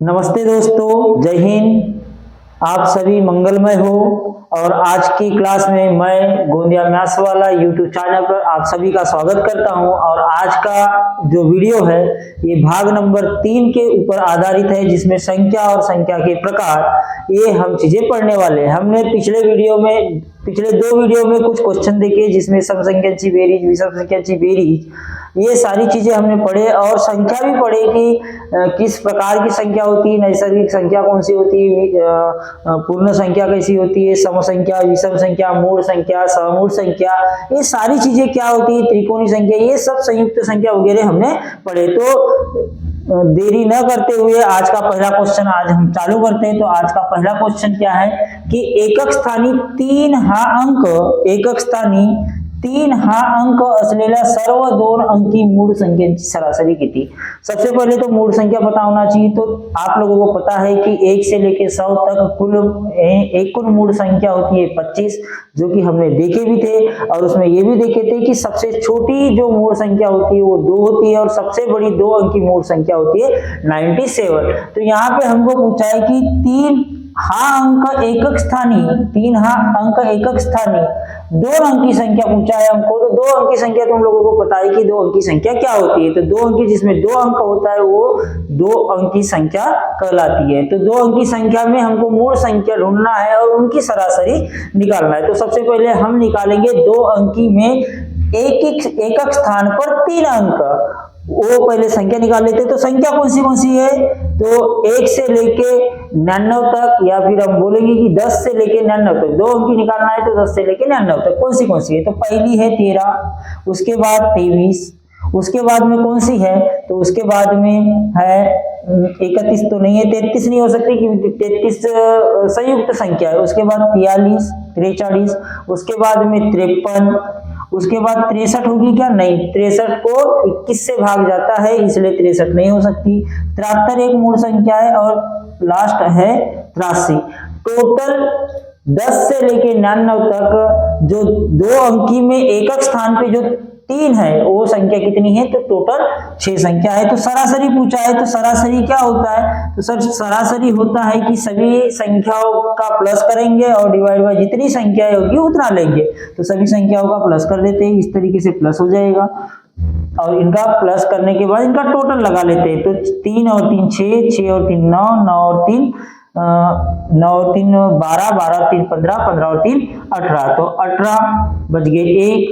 नमस्ते दोस्तों, जय हिंद। आप सभी मंगलमय हो। और आज की क्लास में मैं गोंदिया मैथ्स वाला यूट्यूब चैनल पर आप सभी का स्वागत करता हूं। और आज का जो वीडियो है ये भाग नंबर 3 के ऊपर आधारित है, जिसमें संख्या और संख्या के प्रकार ये हम चीजें पढ़ने वाले हैं। हमने पिछले दो वीडियो में कुछ क्वेश्चन देखे, जिसमें सम संख्याची बेरीज, विषम संख्याची बेरीज, ये सारी चीजें हमने पढ़े। और संख्या भी पढ़े कि किस प्रकार की संख्या होती है, नैसर्गिक संख्या कौन सी होती है, पूर्ण संख्या कैसी होती है, सम संख्या, विषम संख्या, मूल संख्या, समूल संख्या, ये सारी चीजें क्या होती है, त्रिकोणीय संख्या, ये सब संयुक्त संख्या वगैरह हमने पढ़े। तो देरी न करते हुए आज का पहला क्वेश्चन आज हम चालू करते हैं। तो आज का पहला क्वेश्चन क्या है कि एकक स्थानी 3 हा अंक असलेल्या सर्व 2 अंकी मूळ संख्यांची सरासरी किती। सबसे पहले तो मूल संख्या पता होना चाहिए। तो आप लोगों को पता है कि 1 से लेके 100 तक कुल मूल संख्या होती है 25, जो कि हमने देखे भी थे। और उसमें ये भी देखे थे कि सबसे छोटी जो मूल संख्या होती है वो 2 होती है, और सबसे बड़ी 2 अंकी मूल संख्या होती है 97। तो यहाँ पे हमको पूछा है कि 3 हा अंक एकक स्थानी 2 अंकी संख्या पूछा है हमको। तो 2 अंकी संख्या तुम लोगों को पता है कि 2 अंकी संख्या क्या होती है। तो 2 अंकी, जिसमें 2 अंक होता है, वो 2 अंकी संख्या कहलाती है। तो 2 अंकी संख्या में हमको मूल संख्या ढूंढना है और उनकी सरासरी निकालना है। तो सबसे पहले हम निकालेंगे 2 अंकी में एकक स्थान पर 3 अंक, वो पहले संख्या निकाल लेते। तो संख्या कौन सी है, तो 1 से लेके 99 तक, या फिर हम बोलेंगे कि 10 से लेके 99 तक। 2 अंकी निकालना है तो 10 से लेके 99 तक कौन सी है। तो पहली है 13, उसके बाद 23, उसके बाद में कौन सी है, तो उसके बाद में है 31 तो नहीं है, 33 नहीं हो सकती क्योंकि 33 संयुक्त संख्या है। उसके बाद 43, 43, उसके बाद में 53, उसके बाद 63 होगी क्या, नहीं, 63 को 21 से भाग जाता है, इसलिए 63 नहीं हो सकती। 73 एक मूल संख्या है, और लास्ट है 83। टोटल 10 से लेके 99 तक जो 2 अंकी में एकक स्थान पे जो 3 है, वो संख्या कितनी है, तो टोटल 6 संख्या है। तो सरासरी पूछा है, तो सरासरी क्या होता है, तो सर सरासरी होता है कि सभी संख्याओं का प्लस करेंगे और डिवाइड बाय जितनी संख्याएं होगी उतना लेंगे। तो सभी संख्याओं का प्लस कर देते हैं, इस तरीके से प्लस हो जाएगा। और इनका प्लस करने के बाद इनका टोटल लगा लेते हैं। तो 3 और 3 6, 6 और 3 9, 9 और 3 9 और 3 12, 12 और 3 15, 15 और 3 18। तो 18 बच गए 1,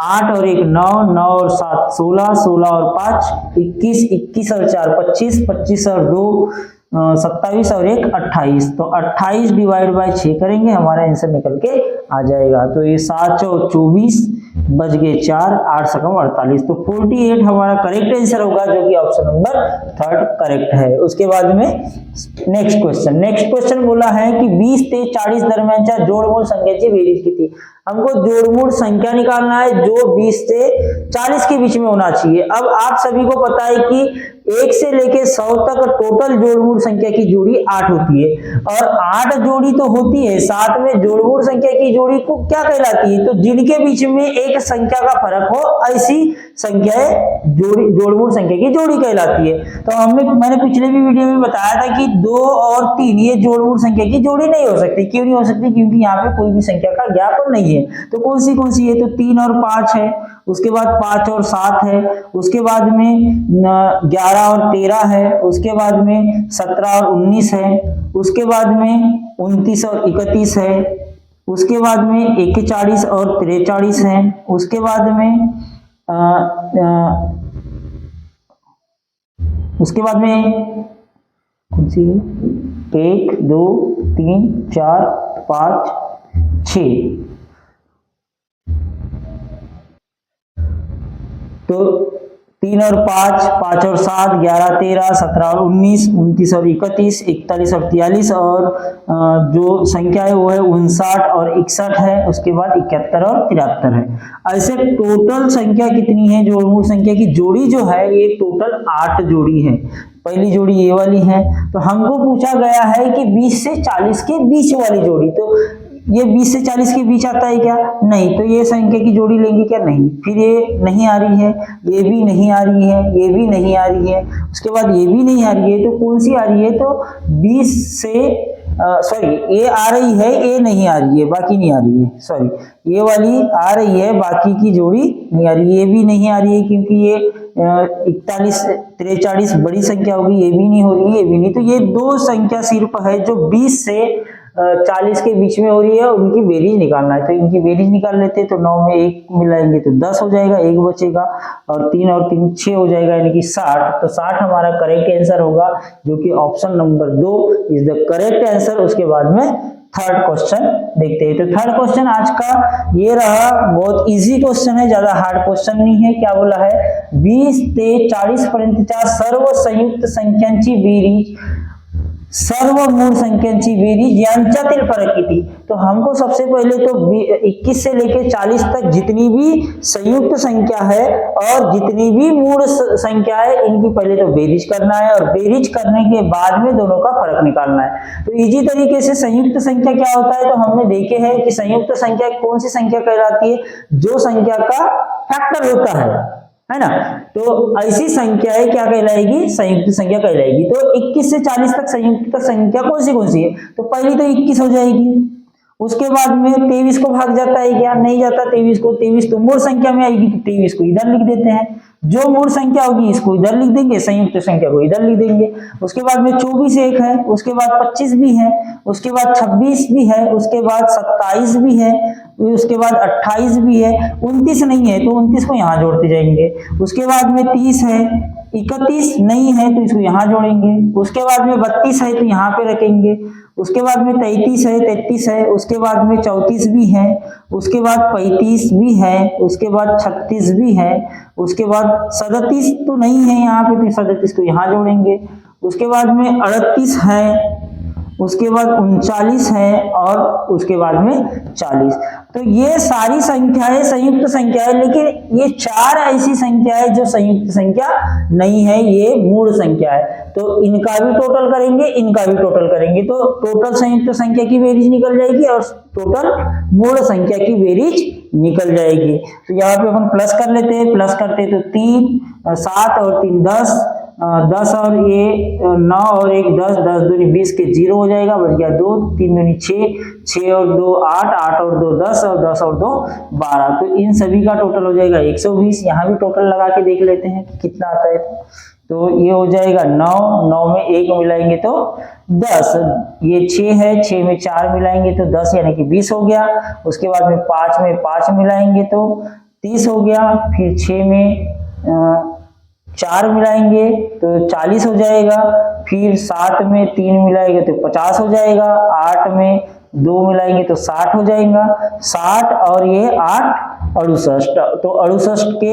8 और 1 9, 9 और 7 16, 16 और 5 21, 21 और 4 25, 25 और 2 27 और 1 28। तो 28 डिवाइड बाय 6 करेंगे, हमारा आंसर निकल के आ जाएगा। तो ये 7 और 24 बच गए 4, 8 सकम 48। तो 48 हमारा करेक्ट आंसर होगा, जो कि ऑप्शन नंबर 3 करेक्ट है। उसके बाद में नेक्स्ट क्वेश्चन बोला है कि 20 ते 40 दरम्यानच्या जोडमूळ संख्याची बेरीज किती। हमको जोड़मूल संख्या निकालना है जो 20 से 40 के बीच में होना चाहिए। अब आप सभी को पता है कि 1 से लेके 100 तक टोटल जोड़मूल संख्या की जोड़ी 8 होती है, और 8 जोड़ी तो होती है, साथ में जोड़मूल संख्या की जोड़ी को क्या कहलाती है, तो जिनके बीच में एक संख्या का फर्क हो, ऐसी संख्याएं जोड़मूल संख्या की जोड़ी कहलाती है। तो मैंने पिछले भी वीडियो में बताया था कि 2 और 3 ये जोड़मूल संख्या की जोड़ी नहीं हो सकती। क्यों नहीं हो सकती, क्योंकि यहाँ पे कोई भी संख्या का ज्ञापन नहीं है। तो कौन सी है, तो 3 और 5 है, उसके बाद 5 और 7 है, उसके बाद में 11 और 13 है, उसके बाद में 17 और 19 है, उसके बाद में 29 और 31 है, उसके बाद में 41 और 43 है, उसके बाद में कौन सी है, 1 2 3 4 5 6। तो 3 और 5, 5 और 7, 11 13 17 और 19, 29 और 31, 41 और 43, और जो संख्या है वो है 59 और 61 है, उसके बाद 71 और 73 है। ऐसे टोटल संख्या कितनी है, जोड़मूल संख्या की जोड़ी जो है ये टोटल 8 जोड़ी है। पहली जोड़ी ये वाली है। तो हमको पूछा गया है कि 20 से 40 के बीच वाली जोड़ी। तो ये 20 से 40 के बीच आता है क्या? नहीं। तो ये संख्या की जोड़ी लेंगे क्या? नहीं। फिर ये नहीं आ रही है, ये भी नहीं आ रही है, ये भी नहीं आ रही है, उसके बाद ये भी नहीं आ रही है, तो कौन सी आ रही है? तो 20 से सॉरी ये आ रही है, ये नहीं आ रही है, बाकी नहीं आ रही है, सॉरी ये वाली आ रही है, बाकी की जोड़ी नहीं आ रही है। ये भी नहीं आ रही है क्योंकि ये 41 43 बड़ी संख्या होगी, ये भी नहीं हो रही है, ये भी नहीं। तो ये दो संख्या सिर्फ है जो 20 से 40 के बीच में हो रही है, उनकी बेरीज निकालना है। तो इनकी बेरीज निकाल लेते हैं। तो 9 में 1 मिलाएंगे तो 10 हो जाएगा, 1 बचेगा, और 3 6 हो जाएगा, यानी कि 60। तो 60 हमारा करेक्ट आंसर होगा, जो कि option number 2 is the correct answer. उसके बाद में थर्ड क्वेश्चन देखते हैं। तो थर्ड क्वेश्चन आज का ये रहा, बहुत इजी क्वेश्चन है, ज्यादा हार्ड क्वेश्चन नहीं है। क्या बोला है? 20 ते 40 पर्यंतच्या सर्व संयुक्त संख्यांची बेरीज, सर्व मूळ संख्यांची बेरीज यांच्यातील फरक किती? तो हमको सबसे पहले तो 21 से लेके 40 तक जितनी भी संयुक्त संख्या है और जितनी भी मूल संख्या है, इनकी पहले तो बेरीज करना है, और बेरीज करने के बाद में दोनों का फर्क निकालना है। तो इजी तरीके से संयुक्त संख्या क्या होता है, तो हमने देखे हैं कि संयुक्त संख्या कौन सी संख्या कहलाती है? जो संख्या का फैक्टर होता है ना। तो ऐसी संख्याएं क्या कहलाएगी? संयुक्त संख्या कहलाएगी। तो 21 से 40 तक संयुक्त संख्या कौन सी है? तो पहली तो 21 हो जाएगी। उसके बाद में 23 को भाग जाता है क्या? नहीं जाता 23 को। 23 तो मूल संख्या में आएगी, तो 23 को इधर लिख देते हैं। जो मूल संख्या होगी इसको इधर लिख देंगे, संयुक्त संख्या को इधर लिख देंगे। उसके बाद में 24 एक है, उसके बाद 25 भी है, उसके बाद 26 भी है, उसके बाद 27 भी है, उसके बाद 28 भी है, 29 नहीं है तो 29 को यहाँ जोड़ते जाएंगे। उसके बाद में 30 है, 31 नहीं है तो इसको यहाँ जोड़ेंगे। उसके बाद में 32 है तो यहाँ पे रखेंगे। उसके बाद में 33 है, 33 है, उसके बाद में 34 भी है, उसके बाद 35 भी है, उसके बाद 36 भी है, उसके बाद 37 तो नहीं है यहाँ पे, तो 37 को यहाँ जोड़ेंगे। उसके बाद में 38 है, उसके बाद 39 है, और उसके बाद में 40। तो ये सारी संख्याएं संयुक्त संख्या है, लेकिन ये 4 ऐसी संख्या है जो संयुक्त संख्या नहीं है, ये मूल संख्या है। तो इनका भी टोटल करेंगे, इनका भी टोटल करेंगे, तो टोटल संयुक्त संख्या की बेरीज निकल जाएगी और टोटल मूल संख्या की बेरीज निकल जाएगी। तो यहाँ पे अपन प्लस कर लेते हैं, प्लस करते हैं तो 3 7 और 3 10, 10 और ये 9 और 1 10, 10 दूनी 20 के 0 हो जाएगा, बच गया 2, 3 दूनी 6, 6 और 2 8, 8 और 2 10, और 10 और 2 12। तो इन सभी का टोटल हो जाएगा 120। यहाँ भी टोटल लगा के देख लेते हैं कि कितना आता है। तो ये हो जाएगा 9, 9 में 1 मिलाएंगे तो 10, ये 6 है, 6 में 4 मिलाएंगे तो 10 यानी कि 20 हो गया। उसके बाद में 5 में 5 मिलाएंगे तो 30 हो गया। फिर 6 में 4 मिलाएंगे तो 40 हो जाएगा। फिर 7 में 3 मिलाएंगे तो 50 हो जाएगा। 8 में 2 मिलाएंगे तो 60 हो जाएगा। 60 और ये 8 68, तो 68 के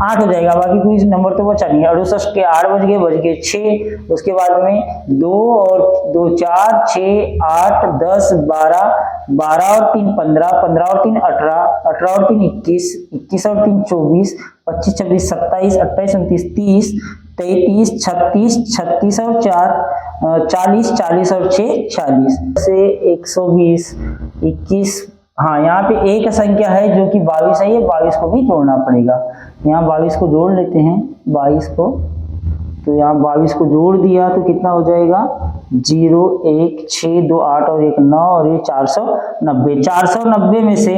8 हो जाएगा, बाकी कोई नंबर तो बचा नहीं है। 68 के 8 बच गए 6। उसके बाद में 2 और 2 4, 6 8 10 12, 12 और 3 15, 15 और 3 18, 18 और 3 21, 21 और 3 24, 25 26 27 28 29 30, 33 36 36 और 4 40, 40 और 6 40 से 120 21। हाँ, यहाँ पे एक संख्या है जो कि 22 है, ये 22 को भी जोड़ना पड़ेगा। यहाँ 22 को जोड़ लेते हैं, 22 को, तो यहाँ 22 को जोड़ दिया तो कितना हो जाएगा? 0 1 6 2 8 और 1 9, और ये 490। 490 में से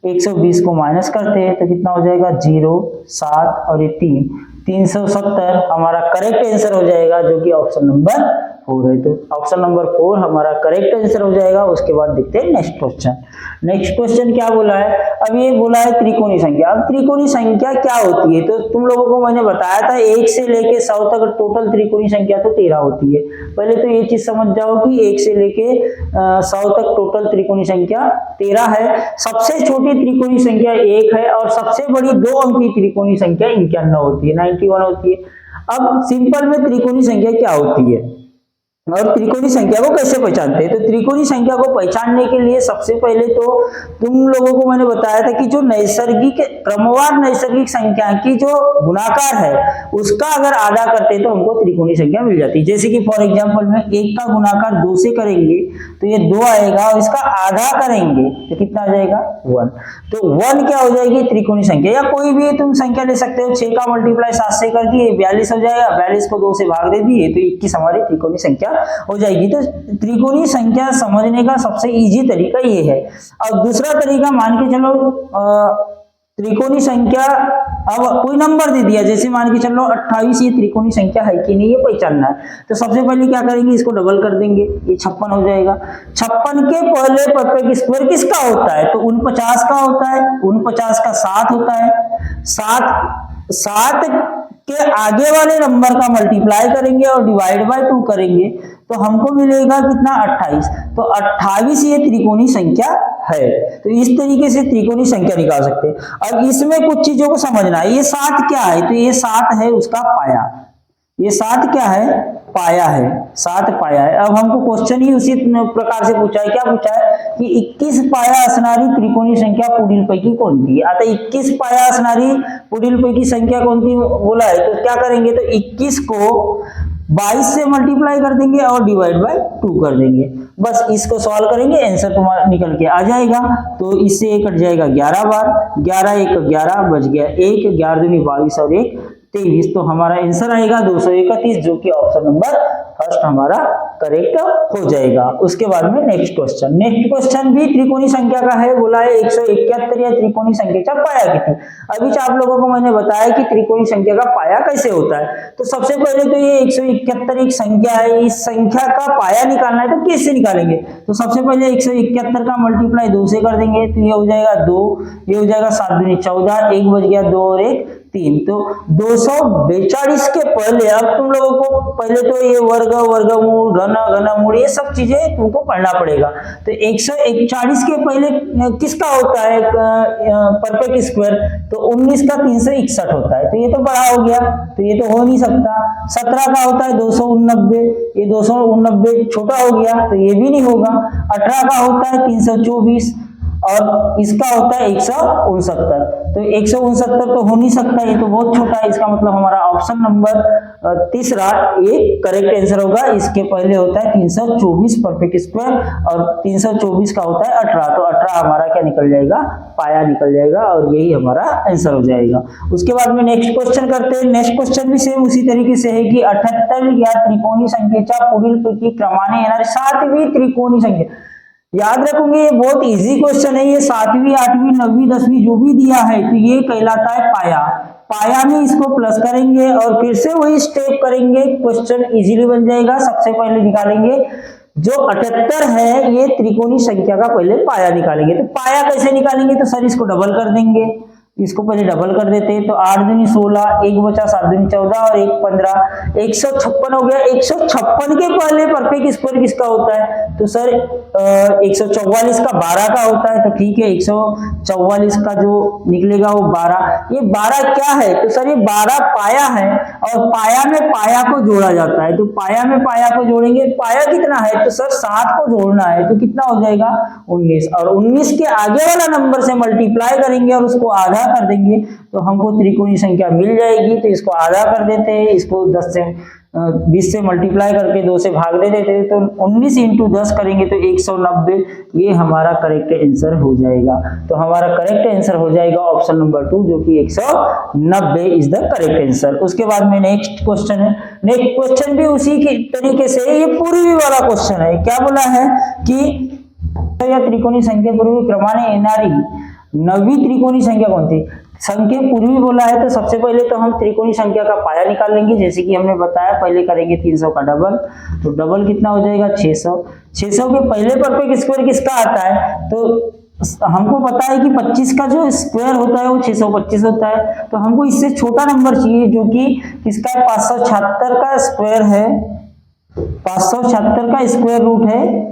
120 को माइनस करते हैं तो कितना हो जाएगा? 0 7 और ये 3, 370 हमारा करेक्ट आंसर हो जाएगा, जो कि ऑप्शन नंबर 4 है। तो ऑप्शन नंबर 4 हमारा करेक्ट आंसर हो जाएगा। उसके बाद देखते हैं नेक्स्ट क्वेश्चन। नेक्स्ट क्वेश्चन क्या बोला है? अब ये बोला है त्रिकोणीय संख्या। अब त्रिकोणीय संख्या क्या होती है? तो तुम लोगों को मैंने बताया था 1 से लेके 100 तक टोटल त्रिकोणीय संख्या तो 13 होती है। पहले तो ये चीज समझ जाओ कि 1 से लेके 100 तक टोटल त्रिकोणीय संख्या 13 है। सबसे छोटी त्रिकोणीय संख्या 1 है, और सबसे बड़ी 2 अंक की त्रिकोणीय संख्या 51 होती है, 91 होती है। अब सिंपल में त्रिकोणीय संख्या क्या होती है? और त्रिकोणीय संख्या को कैसे पहचानते हैं? तो त्रिकोणीय संख्या को पहचानने के लिए सबसे पहले तो तुम लोगों को मैंने बताया था कि जो नैसर्गिक क्रमवार नैसर्गिक संख्या की जो गुणाकार है उसका अगर आधा करते हैं तो हमको त्रिकोणीय संख्या मिल जाती है। जैसे कि फॉर एग्जांपल में 1 का गुणाकार 2 से करेंगे तो ये 2 आएगा और इसका आधा करेंगे तो कितना आ जाएगा 1। तो 1 क्या हो जाएगी त्रिकोणीय संख्या, या कोई भी तुम संख्या ले सकते हो। 6 का मल्टीप्लाई 7 से कर दिए 42 हो जाएगा, 42 को 2 से भाग दे दिए तो 21 हमारी त्रिकोणीय संख्या हो जाएगी। तो त्रिकोणीय संख्या समझने का सबसे इजी तरीका ये है। अब दूसरा तरीका मान के चलो त्रिकोणीय संख्या, अब कोई नंबर दे दिया जैसे मान के चलो 28, ये त्रिकोणीय संख्या है कि नहीं ये पहचानना है। तो सबसे पहले क्या करेंगे, इसको डबल कर देंगे, ये 56 हो जाएगा। 56 के पहले परफेक्ट स्क्वायर किसका होता है? तो 49 का होता है। 49 का 7 होता है। 7 के आगे वाले नंबर का मल्टीप्लाई करेंगे और डिवाइड बाय 2 करेंगे तो हमको मिलेगा कितना 28। तो 28 ये त्रिकोणीय संख्या है। तो इस तरीके से त्रिकोणीय संख्या निकाल सकते हैं। अब इसमें कुछ चीजों को समझना है। ये 7 क्या है? तो ये 7 है उसका पाया। ये 7 क्या है? पाया है। 7 पाया है। अब हमको क्वेश्चन ही उसी प्रकार से पूछा है। क्या पूछा है कि 21 पाया असणारी त्रिकोणीय संख्या पुढीलपैकी कोणती है? आता 21 पाया असणारी पुढीलपैकी संख्या कोणती बोला है तो क्या करेंगे, तो 21 को 22 से मल्टीप्लाई कर देंगे और डिवाइड बाय 2 कर देंगे। बस इसको सॉल्व करेंगे, आंसर तुम्हारा निकल के आ जाएगा। तो इससे कट जाएगा 11 बार, 11 1 11 बच गया 1, 11 दूनी 22 और 1 23। तो हमारा आंसर आएगा 231, जो कि ऑप्शन नंबर फर्स्ट हमारा करेक्ट हो जाएगा। उसके बाद में नेक्स्ट क्वेश्चन भी त्रिकोणीय संख्या का है। बोला है 171 या त्रिकोणीय संख्या पाया किती। अभी आप लोगों को मैंने बताया कि त्रिकोणीय संख्या का पाया कैसे होता है। तो सबसे पहले तो ये 171 एक संख्या है, इस संख्या का पाया निकालना है तो कैसे निकालेंगे? तो सबसे पहले 171 का मल्टीप्लाई 2 से कर देंगे तो ये हो जाएगा 2, ये हो जाएगा 7 दूनी 14, 1 बच गया 2 और 1 3। तो 242 के पहले अब तुम लोगों को पहले तो ये वर्ग वर्गमूल घनमूल ये सब चीजें तुमको पढ़ना पड़ेगा। तो 141 के पहले किसका होता है परफेक्ट स्क्वायर? तो 19 का 361 होता है। तो ये तो बड़ा हो गया तो ये तो हो नहीं सकता। 17 का होता है 289, ये 289 छोटा हो गया तो ये भी नहीं होगा। 18 का होता है 324 और इसका होता है 169। तो 169 तो हो नहीं सकता, ये तो बहुत छोटा है। इसका मतलब हमारा ऑप्शन नंबर तीसरा ये करेक्ट आंसर होगा। इसके पहले होता है 324 परफेक्ट स्क्वायर और 324 का होता है 18। तो 18 हमारा क्या निकल जाएगा? पाया निकल जाएगा और यही हमारा आंसर हो जाएगा। उसके बाद में नेक्स्ट क्वेश्चन करते हैं। नेक्स्ट क्वेश्चन भी सेम उसी तरीके से है कि 78 या त्रिकोणी संख्येच्या पुढीलपैकी क्रमाने येणारी 7वी त्रिकोणी संख्या। याद रखोगे ये बहुत इजी क्वेश्चन है। ये 7वीं 8वीं 9वीं 10वीं जो भी दिया है तो ये कहलाता है पाया। पाया में इसको प्लस करेंगे और फिर से वही स्टेप करेंगे, क्वेश्चन इजीली बन जाएगा। सबसे पहले निकालेंगे जो 78 है ये त्रिकोणी संख्या का पहले पाया निकालेंगे। तो पाया कैसे निकालेंगे? तो सर इसको डबल कर देंगे, इसको पहले डबल कर देते हैं। तो 8 दूनी 16, 1 बचा 7 दूनी 14 और 1 15, 156 हो गया। 156 के पहले परफेक्ट स्क्वायर किसका होता है? तो सर 144 का 12 का होता है। तो ठीक है 144 का जो निकलेगा वो 12। ये 12 क्या है? तो सर ये 12 पाया है और पाया में पाया को जोड़ा जाता है। तो पाया में पाया को जोड़ेंगे, पाया कितना है? तो सर 7 को जोड़ना है तो कितना हो जाएगा 19 और 19 के आगे वाला नंबर से मल्टीप्लाई करेंगे और उसको आधा कर देंगे तो हमको त्रिकोणीय संख्या मिल जाएगी। तो इसको आधा कर देते हैं, इसको 20 से मल्टीप्लाई करके 2 से भाग दे देते हैं। तो 19 इंटू 10 करेंगे तो 190, ये हमारा करेक्ट आंसर हो जाएगा। तो हमारा करेक्ट आंसर हो जाएगा ऑप्शन नंबर 2 जो कि 190 इज द करेक्ट आंसर। उसके बाद में नेक्स्ट क्वेश्चन है। नेक्स्ट क्वेश्चन भी उसी के तरीके से ये पूर्वी वाला क्वेश्चन है। क्या बोला है कि या त्रिकोणी संख्या पूर्वी क्रमाने येणारी 9वीं त्रिकोणी संख्या कोणती? संख्या पूर्वी बोला है तो सबसे पहले तो हम त्रिकोणी संख्या का पाया निकाल लेंगे। जैसे कि हमने बताया पहले करेंगे 300 का डबल, तो डबल कितना हो जाएगा 600। 600 के पहले परफेक्ट स्क्वायर किसका आता है? तो हमको पता है कि 25 का जो स्क्वायर होता है वो 625 होता है। तो हमको इससे छोटा नंबर चाहिए जो कि किसका है? 576 का स्क्वायर है। 576 का स्क्वायर रूट है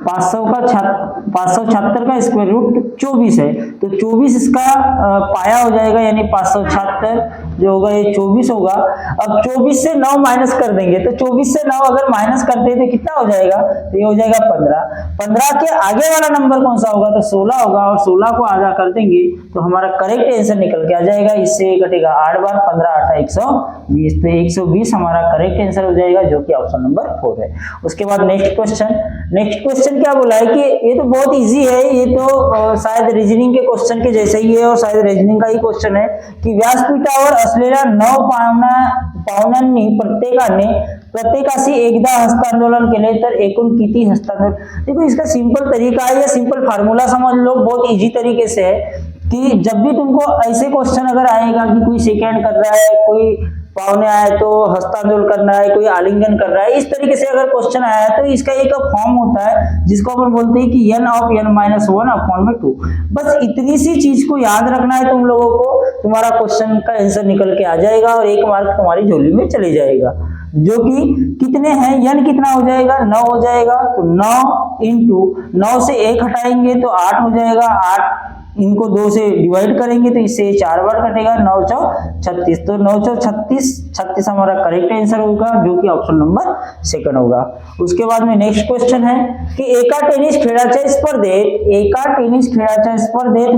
576 का स्क्वायर रूट 24 है, तो 24 इसका पाया हो जाएगा, यानी 576 जो होगा ये 24 होगा। अब 24 से 9 माइनस कर देंगे, तो 24 से 9 अगर माइनस करते हैं तो कितना हो जाएगा, तो ये हो जाएगा 15। 15 के आगे वाला नंबर कौन सा होगा, तो 16 होगा, और 16 को आधा कर देंगे तो हमारा करेक्ट आंसर निकल के आ जाएगा। इससे कटेगा 8 बार, 15 8 120, तो 120 हमारा करेक्ट आंसर हो जाएगा, जो कि ऑप्शन नंबर 4 है। उसके बाद नेक्स्ट क्वेश्चन क्या बोला है कि ये तो बहुत इजी है, ये तो शायद रीजनिंग के क्वेश्चन के जैसे ही है, और शायद रीजनिंग का ही क्वेश्चन है कि व्यासपीठावर असलेल्या 9 पावनांनी प्रत्येकाशी एकदा हस्तांदोलन केले तर एकूण किती हस्तांदोलन। देखो इसका सिंपल तरीका है या सिंपल फार्मूला समझ लो, बहुत इजी तरीके से है कि जब भी तुमको ऐसे क्वेश्चन अगर आएगा कि कोई सेकंड कर रहा है, कोई पावने आए तो हस्तांदोलन करना है, कोई आलिंगन कर रहा है, इस तरीके से अगर क्वेश्चन आया है तो इसका एक फॉर्म होता है जिसको अपन बोलते हैं कि n of n - 1 अपॉन में 2। बस इतनी सी चीज को याद रखना है तुम लोगों को, तुम्हारा क्वेश्चन का आंसर निकल के आ जाएगा और 1 मार्क तुम्हारी झोली में चले जाएगा। जो कि कितने हैं, n कितना हो जाएगा, 9 हो जाएगा, तो 9 इंटू 9 से 1 हटाएंगे तो 8 हो जाएगा, 8 इनको 2 से डिवाइड करेंगे तो इससे 4 बार कटेगा, 9 चौक 36, तो 9 चौक 36 हमारा करेक्ट आंसर होगा, जो कि ऑप्शन नंबर 2 होगा। उसके बाद में नेक्स्ट क्वेश्चन है कि एका टेनिस खेळाच्या स्पर्धेत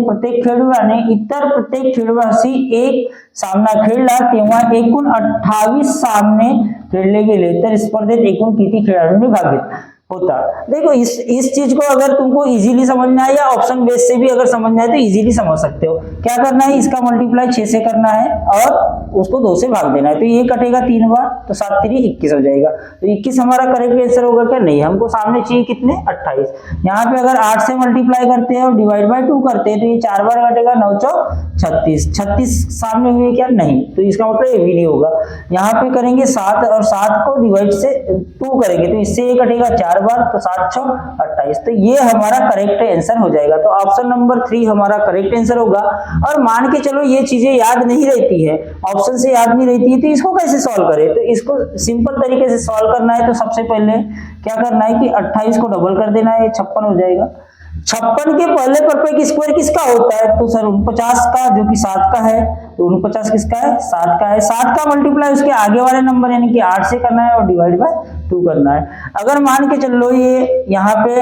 प्रत्येक खेळाडूने इतर प्रत्येक खेळाडूशी एक सामना खेळला तेव्हा एकूण 28 सामने खेळले गेले तर स्पर्धेत एकूण किती खेळाडूंनी भाग घेतला होता। देखो इस चीज को अगर तुमको इजीली समझना है या ऑप्शन बेस से भी अगर समझना है तो इजीली समझ सकते हो। क्या करना है, इसका मल्टीप्लाई 6 से करना है और उसको 2 से भाग देना है, तो ये कटेगा 3 बार, तो 7 3 21 हो जाएगा, तो 21 हमारा करेक्ट आंसर होगा। क्या नहीं, हमको सामने चाहिए कितने, 28। यहाँ पे अगर 8 से मल्टीप्लाई करते हैं और डिवाइड बाय 2 करते हैं तो ये 4 बार कटेगा, 9 चौक 36 सामने हुए क्या, नहीं, तो इसका मतलब ये भी नहीं होगा। यहाँ पे करेंगे 7 और 7 को डिवाइड से 2 करेंगे तो इससे ये कटेगा 4 बार, तो 7 6 28, तो ये हमारा करेक्ट आंसर हो जाएगा। तो ऑप्शन नंबर 3 हमारा करेक्ट आंसर होगा। और मान के चलो ये चीजें याद नहीं रहती है, ऑप्शन से याद नहीं रहती है, तो इसको कैसे सॉल्व करें, तो इसको सिंपल तरीके से सॉल्व करना है। तो सबसे पहले क्या करना है कि 28 को डबल कर देना है, 56 हो जाएगा। 56 के पहले परफेक्ट स्क्वायर किसका होता है, तो सर 49 का, जो कि 7 का है, तो 49 किसका है, 7 का है। 7 का मल्टीप्लाई उसके आगे वाले नंबर यानी कि 8 से करना है और डिवाइड बाय 2 करना है। अगर मान के चलो ये यहाँ पे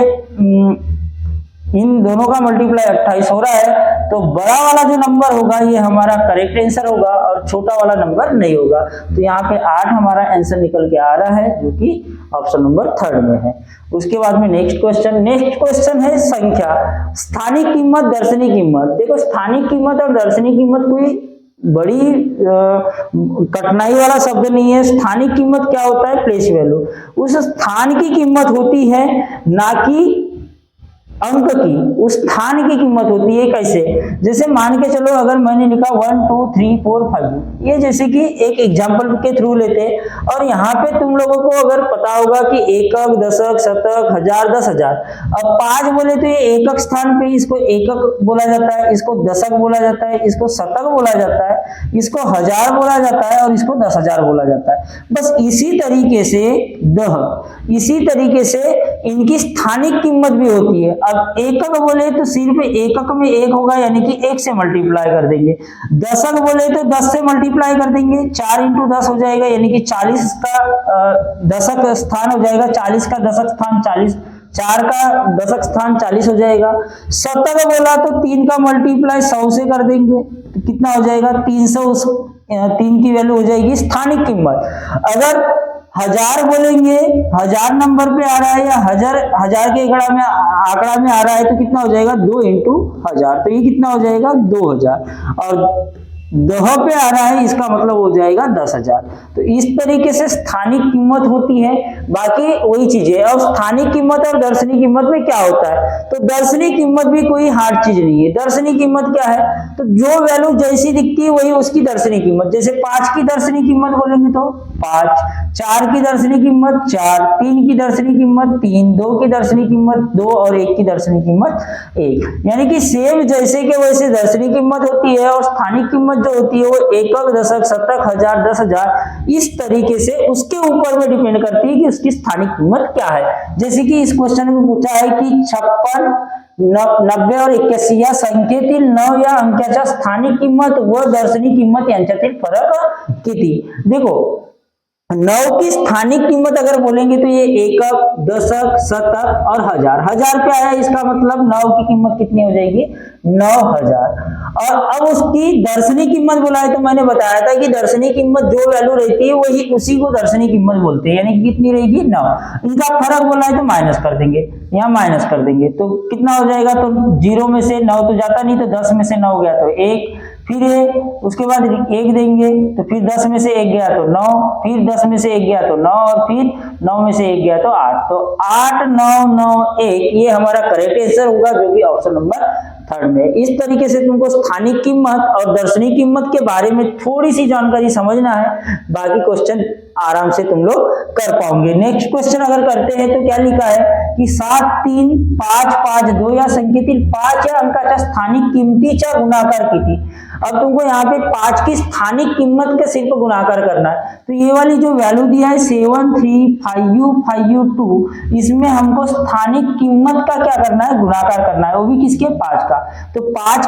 इन दोनों का मल्टीप्लाई 28 हो रहा है, तो बड़ा वाला जो नंबर होगा ये हमारा करेक्ट आंसर होगा और छोटा वाला नंबर नहीं होगा। तो यहाँ पे 8 हमारा आंसर निकल के आ रहा है, जो कि ऑप्शन नंबर 3 में है। उसके बाद में नेक्स्ट क्वेश्चन है संख्या, स्थानिक कीमत, दर्शनी कीमत। देखो स्थानिक कीमत और दर्शनी कीमत कोई बड़ी कठिनाई वाला शब्द नहीं है। स्थानिक कीमत क्या होता है, प्लेस वैल्यू, उस स्थान की कीमत होती है, ना कि अंक की, उस स्थान की कीमत होती है। कैसे, जैसे मान के चलो अगर मैंने लिखा 1 2 3 4 5, ये जैसे कि एक एग्जांपल के थ्रू लेते, और यहाँ पे तुम लोगों को अगर पता होगा कि एकक, दशक, शतक, हजार, 10,000। अब 5 बोले तो ये एकक स्थान पे इसको एकक बोला जाता है, इसको दशक बोला जाता है, इसको शतक बोला जाता है, इसको हजार बोला जाता है और इसको 10,000 बोला जाता है। बस इसी तरीके से इनकी स्थानिक कीमत भी होती है। अब एकक बोले तो सिर्फ एकक में 1 होगा, यानी कि 1 से मल्टीप्लाई कर देंगे। दशक बोले तो 10 से मल्टीप्लाई कर देंगे, 4 × 10 हो जाएगा, यानी कि 40 का दशक स्थान हो जाएगा, 40 का दशक स्थान 40, 4 का दशक स्थान 40 हो जाएगा। शतक बोला तो 3 का मल्टीप्लाई 100 से कर देंगे, तो कितना हो जाएगा, 300, 3 की वैल्यू हो जाएगी स्थानिक कीमत। अगर हजार बोलेंगे, हजार नंबर पे आ रहा है या हजार के आंकड़ा में आ रहा है, तो कितना हो जाएगा, 2 × 1000, तो ये कितना हो जाएगा, 2000। और 10 पे आ रहा है, इसका मतलब हो जाएगा 10,000। तो इस तरीके से स्थानिक कीमत होती है। बाकी वही चीजें, और स्थानिक कीमत और दर्शनी कीमत में क्या होता है, तो दर्शनी कीमत भी कोई हार्ड चीज नहीं है। दर्शनी कीमत क्या है, तो जो वैल्यू जैसी दिखती है वही उसकी दर्शनी कीमत। जैसे 5 की दर्शनी कीमत बोलेंगे तो 5, 4 की दर्शनी कीमत 4, 3 की दर्शनी कीमत 3, 2 की दर्शनी कीमत 2 और 1 की दर्शनी कीमत 1। यानी कि सेम जैसे के वैसे दर्शनी कीमत होती है और स्थानिक कीमत जो होती है वो एकक, दशक, शतक, हजार, 10,000 इस तरीके से उसके ऊपर में डिपेंड करती है कि उसकी स्थानिक कीमत क्या है। जैसे कि इस क्वेश्चन में पूछा है कि 56, 90 और 81 या संख्येतील 9 या अंकाच्या स्थानिक किंमत व दर्शनी किंमत यांच्यातील फरक किती। देखो 9 की स्थानिक कीमत अगर बोलेंगे तो ये एकक, दशक, शतक और हजार। हजार पे आया इसका मतलब 9 की कीमत कितनी हो जाएगी 9000। और अब उसकी दर्शनी कीमत बोला है तो मैंने बताया था कि दर्शनी कीमत जो वैल्यू रहती है वही उसी को दर्शनी कीमत बोलते हैं, यानी कि कितनी रहेगी 9। इनका फर्क बोला है तो माइनस कर देंगे, यहाँ माइनस कर देंगे तो कितना हो जाएगा, तो 0 में से 9 तो जाता नहीं, तो 10 में से 9 गया तो 1, फिर उसके बाद 1 देंगे तो फिर 10 में से 1 गया तो 9, फिर 10 में से 1 गया तो 9 और फिर 9 में से 1 गया तो 8। तो 8, 9, 9, 1 ये हमारा करेक्ट आंसर होगा जो कि ऑप्शन नंबर 3 में। इस तरीके से तुमको स्थानिक कीमत और दर्शनी कीमत के बारे में थोड़ी सी जानकारी समझना है, बाकी क्वेश्चन आराम से तुम लोग कर पाओगे। नेक्स्ट क्वेश्चन अगर करते हैं तो क्या लिखा है कि 7, 3, 5, 5, 2 या संख्येतील 5 या अंकाच्या स्थानिक किमतीचा गुणाकार किती। अब तुमको यहाँ पे 5 की स्थानिक कीमत का सिर्फ गुणाकार करना है, तो ये वाली जो वैल्यू दिया है 7, 3, 5, 5, 2 इसमें हमको स्थानिक कीमत का क्या करना है, गुणाकार करना है, वो भी किसके 5 का। तो 5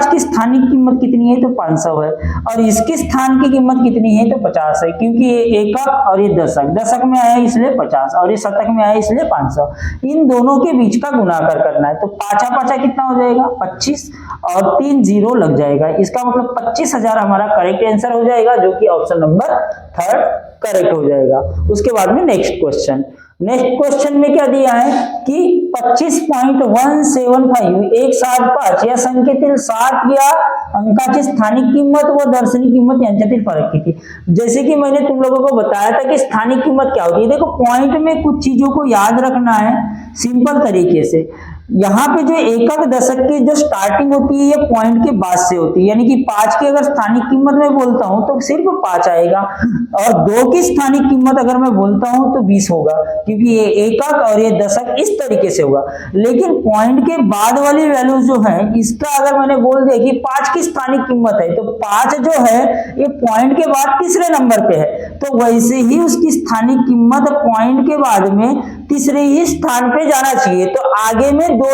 की स्थानिक कीमत कितनी है तो 500 है, और इसके स्थान की कीमत कितनी है तो 50 है, क्योंकि ये एकक और ये दशक, दशक में आया इसलिए 50 और ये शतक में आया इसलिए 500। इन दोनों के बीच का गुणाकार करना है, तो 5 कितना हो जाएगा 25 और 3 0 लग जाएगा, इसका मतलब 25,000 हमारा करेक्ट आंसर हो जाएगा जो कि ऑप्शन नंबर 3 करेक्ट हो जाएगा। उसके बाद में नेक्स्ट क्वेश्चन में क्या दिया है कि 25.175 175 या संख्येतील 60 या अंकाची स्थानिक कीमत व दर्शनी कीमत यांच्यातील फरक किती। जैसे कि मैंने तुम लोगों को बताया था कि स्थानिक कीमत क्या होती है। देखो पॉइंट में कुछ चीजों को याद रखना है सिंपल तरीके से। यहाँ पे जो एकक दशक की जो स्टार्टिंग होती है ये पॉइंट के बाद से होती है, यानी कि 5 की अगर स्थानिक कीमत में बोलता हूं तो सिर्फ 5 आएगा, और 2 की स्थानिक कीमत अगर मैं बोलता हूं तो 20 होगा, क्योंकि ये एकक और ये दशक इस तरीके से होगा। लेकिन पॉइंट के बाद वाली वैल्यू जो है इसका अगर मैंने बोल दिया कि 5 की स्थानिक कीमत है तो 5 जो है ये पॉइंट के बाद तीसरे नंबर पे है, तो वैसे ही उसकी स्थानिक कीमत पॉइंट के बाद में तीसरे ही स्थान पे जाना चाहिए। तो आगे में 2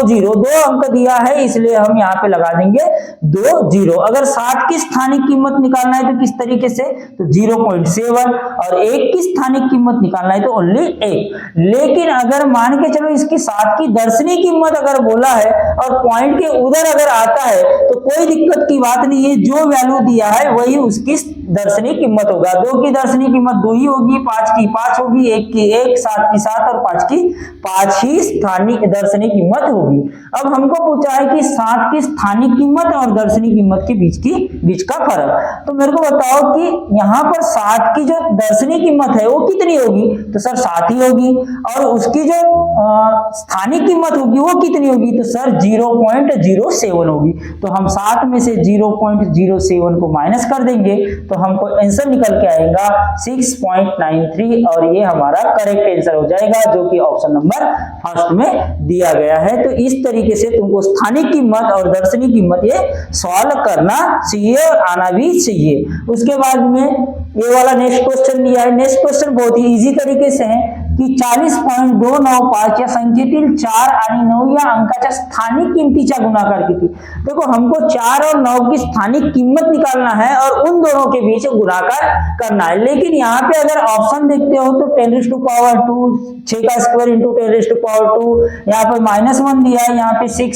अंक दिया है इसलिए हम यहाँ पे लगा देंगे 2 अगर 60 की स्थानिक कीमत निकालना है तो किस तरीके से, तो 0.7, और 1 की स्थानिक कीमत निकालना है तो ओनली 1। लेकिन अगर मान के चलो इसकी 60 की दर्शनी कीमत अगर बोला है और पॉइंट के उधर अगर आता है तो कोई दिक्कत की बात नहीं है, जो वैल्यू दिया है वही उसकी दर्शनी कीमत होगा। 2 की दर्शनी कीमत 2 ही होगी, 5 की 5 होगी, 1 की 1, 7 की 7 और 5 की 5 ही स्थानिक दर्शनी कीमत होगी। अब हमको पूछा है कि 7 की स्थानिक कीमत और दर्शनी कीमत के बीच का फर्क। तो मेरे को बताओ कि यहाँ पर 7 की जो दर्शनी कीमत है वो कितनी होगी, तो सर 7 ही होगी, और उसकी जो स्थानिक कीमत होगी वो कितनी होगी, तो सर 0.07 होगी। तो हम 7 में से 0.07 को माइनस कर देंगे तो हमको आंसर निकल के आएगा 6.93, और ये हमारा करेक्ट आंसर हो जाएगा जो कि ऑप्शन नंबर 1 में दिया गया है। तो इस तरीके से तुमको स्थानिक कीमत और दर्शनी कीमत ये सॉल्व करना चाहिए और आना भी चाहिए। उसके बाद में ये वाला नेक्स्ट क्वेश्चन दिया है। नेक्स्ट क्वेश्चन बहुत ही इजी तरीके से है की 40.295 या संख्येतील 4 आणि 9 या अंकाच्या स्थानिक किमतीचा गुणाकार किती। देखो हमको 4 और 9 की स्थानिक कीमत निकालना है और उन दोनों के बीच गुणाकार करना है। लेकिन यहाँ पे अगर ऑप्शन देखते हो तो 10⁻², 6 का स्क्वायर इंटू 10⁻², यहाँ पे -1 दिया है, यहाँ पे 6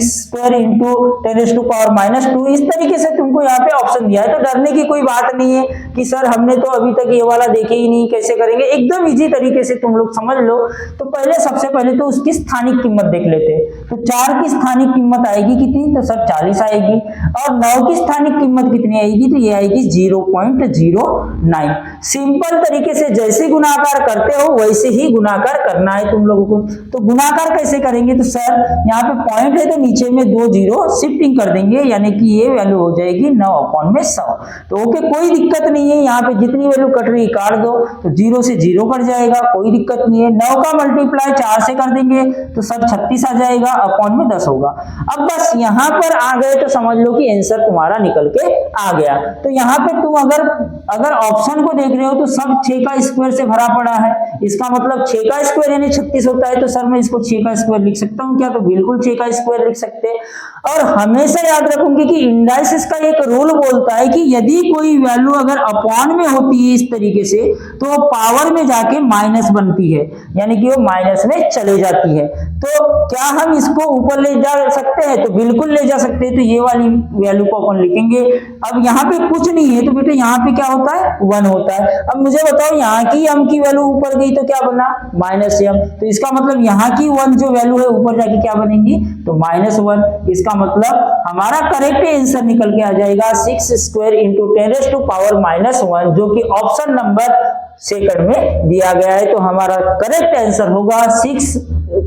स्क्वायर इंटू 10⁻⁻²। इस तरीके से तुमको यहाँ पे ऑप्शन दिया है, तो डरने की कोई बात नहीं है कि सर हमने तो अभी तक ये वाला देखे ही नहीं, कैसे करेंगे। एकदम इजी तरीके से तुम लोग समझ लो। तो पहले सबसे पहले तो उसकी स्थानिक कीमत देख लेते हैं। तो 4 की स्थानिक कीमत आएगी कितनी, तो सर 40 आएगी। और 9 की स्थानिक कीमत कितनी आएगी, तो ये आएगी 0.09। सिंपल तरीके से जैसे गुणाकार करते हो वैसे ही गुणाकार करना है तुम लोगों को। तो गुणाकार कैसे करेंगे, तो सर यहाँ पे पॉइंट है तो नीचे में 2 जीरो शिफ्टिंग कर देंगे, यानी कि ये वैल्यू हो जाएगी 9/100। तो ओके, कोई दिक्कत नहीं है, यहाँ पे जितनी वैल्यू कट रही काट दो, तो 0 से 0 कट जाएगा, कोई दिक्कत नहीं है। 9 का मल्टीप्लाई 4 से कर देंगे तो सर 36 आ जाएगा, अपॉन में 10 होगा। अब बस यहाँ पर आ गए तो समझ लो कि आंसर तुम्हारा निकल के आ गया। तो यहाँ पे तुम अगर ऑप्शन को देख रहे हो तो सब 6 का स्क्वायर से भरा पड़ा है, इसका मतलब 6 का स्क्वायर यानी 36 होता है। तो सर मैं इसको 6 का स्क्वायर लिख सकता हूँ क्या, तो बिल्कुल 6 का स्क्वायर लिख सकते हैं। और हमेशा याद रखूंगी कि इंडाइसिस का एक रूल बोलता है कि यदि कोई वैल्यू अगर अपॉन में होती है इस तरीके से, तो वो पावर में जाके माइनस बनती है, यानी कि वो माइनस में चले जाती है। तो क्या हम इसको ऊपर ले जा सकते हैं, तो बिल्कुल ले जा सकते हैं। तो ये वाली वैल्यू को अपन लिखेंगे। अब यहाँ पे कुछ नहीं है तो बेटे यहाँ पे क्या होता है, 1 होता है। अब मुझे बताओ यहाँ की m की वैल्यू ऊपर गई तो क्या बना, -m। तो इसका मतलब यहाँ की 1 जो वैल्यू है ऊपर जाके क्या बनेगी, तो -1। इसका मतलब हमारा करेक्ट आंसर निकल के आ जाएगा 6 स्क्वायर इंटू 10⁻⁻1, जो कि ऑप्शन नंबर सेकंड में दिया गया है। तो हमारा करेक्ट आंसर होगा 6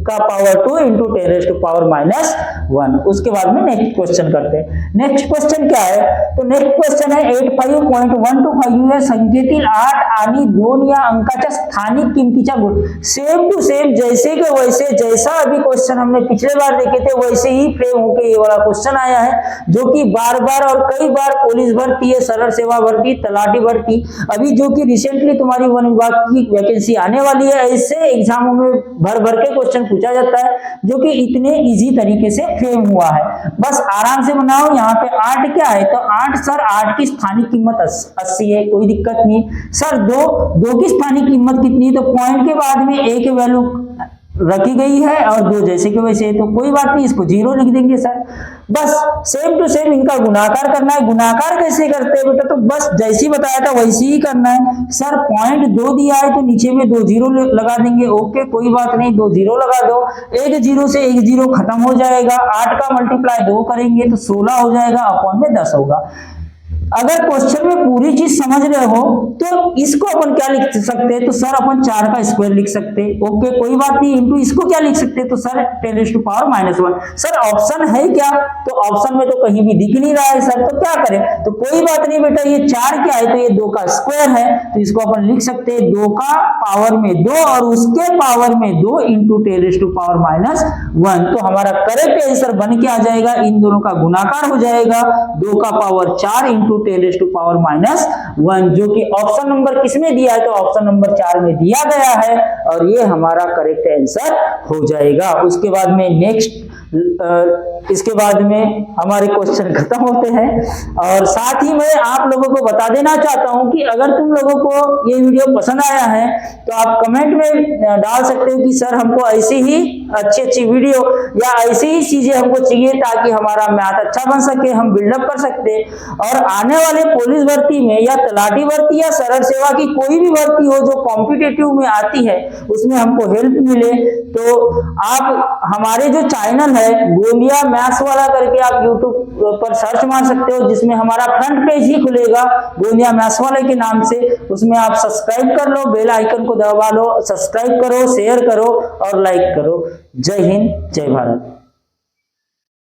का पावर 2 इंटू 10⁻⁻1। उसके बाद में नेक्स्ट क्वेश्चन करते हैं। नेक्स्ट क्वेश्चन क्या है, तो नेक्स्ट क्वेश्चन है 85.125 संख्येतील 8 आणि 2 या अंकाच्या स्थानिक किमतीच्या गुण। सेम टू सेम जैसे के वैसे, जैसा अभी क्वेश्चन हमने पिछले बार देखे थे वैसे ही फ्रेम होके ये वाला क्वेश्चन आया है, जो कि बार बार और कई बार पुलिस भर्ती है, सरल सेवा भर्ती, तलाटी भर्ती, अभी जो कि रिसेंटली तुम्हारी वन विभाग की वैकेंसी आने वाली है, ऐसे एग्जामों में भर भर के क्वेश्चन पूछा जाता है, जो कि इतने इजी तरीके से फ्रेम हुआ है। बस आराम से बनाओ। यहाँ पे 8 क्या है, तो 8 सर 8 की स्थानिक कीमत 80 है, कोई दिक्कत नहीं। सर 2 की स्थानिक कीमत कितनी है, तो पॉइंट के बाद में एक वैल्यू रखी गई है और 2 जैसे के वैसे है, तो कोई बात नहीं, इसको 0 लिख देंगे सर। बस सेम टू सेम इनका गुणाकार करना है। गुणाकार कैसे करते हैं बेटा, तो बस जैसे बताया था वैसे ही करना है। सर पॉइंट 2 दिया है तो नीचे में 2 जीरो लगा देंगे, ओके कोई बात नहीं, 2 जीरो लगा दो। एक जीरो से एक जीरो खत्म हो जाएगा। 8 का मल्टीप्लाई 2 करेंगे तो 16 हो जाएगा, अपॉन में 10 होगा। अगर क्वेश्चन में पूरी चीज समझ रहे हो तो इसको अपन क्या लिख सकते हैं, तो सर अपन 4 का स्क्वायर लिख सकते हैं, ओके कोई बात नहीं। इनटू इसको क्या लिख सकते हैं, तो सर 10⁻⁻1। सर ऑप्शन है क्या, तो ऑप्शन में तो कहीं भी दिख नहीं रहा है सर, तो क्या करें, तो कोई बात नहीं बेटा, ये 4 क्या है, तो ये 2 का स्क्वायर है, तो इसको अपन लिख सकते हैं 2 का पावर में 2 और उसके पावर में 2 इंटू 10⁻⁻1। तो हमारा करेक्ट आंसर बन के आ जाएगा, इन दोनों का गुणाकार हो जाएगा, 2 का पावर 4 इंटू 10⁻⁻1, जो कि ऑप्शन नंबर किसमें दिया है, तो ऑप्शन नंबर 4 में दिया गया है, और ये हमारा करेक्ट आंसर हो जाएगा। उसके बाद में नेक्स्ट इसके बाद में हमारे क्वेश्चन खत्म होते हैं। और साथ ही मैं आप लोगों को बता देना चाहता हूं कि अगर तुम लोगों को ये वीडियो पसंद आया है तो आप कमेंट में डाल सकते हो कि सर हमको ऐसी ही अच्छी वीडियो या ऐसी ही चीजें हमको चाहिए ताकि हमारा मैथ अच्छा बन सके, हम बिल्डअप कर सकते। और आने वाले पुलिस भर्ती में या तलाटी भर्ती या सरल सेवा की कोई भी भर्ती हो जो कॉम्पिटिटिव में आती है उसमें हमको हेल्प मिले, तो आप हमारे जो चैनल है गोंदिया मैथ्स वाला करके आप यूट्यूब पर सर्च मार सकते हो, जिसमें हमारा फ्रंट पेज ही खुलेगा गोंदिया मैथ्स वाले के नाम से। उसमें आप सब्सक्राइब कर लो, बेल आइकन को दबा लो, सब्सक्राइब करो, शेयर करो और लाइक करो। जय हिंद, जय भारत।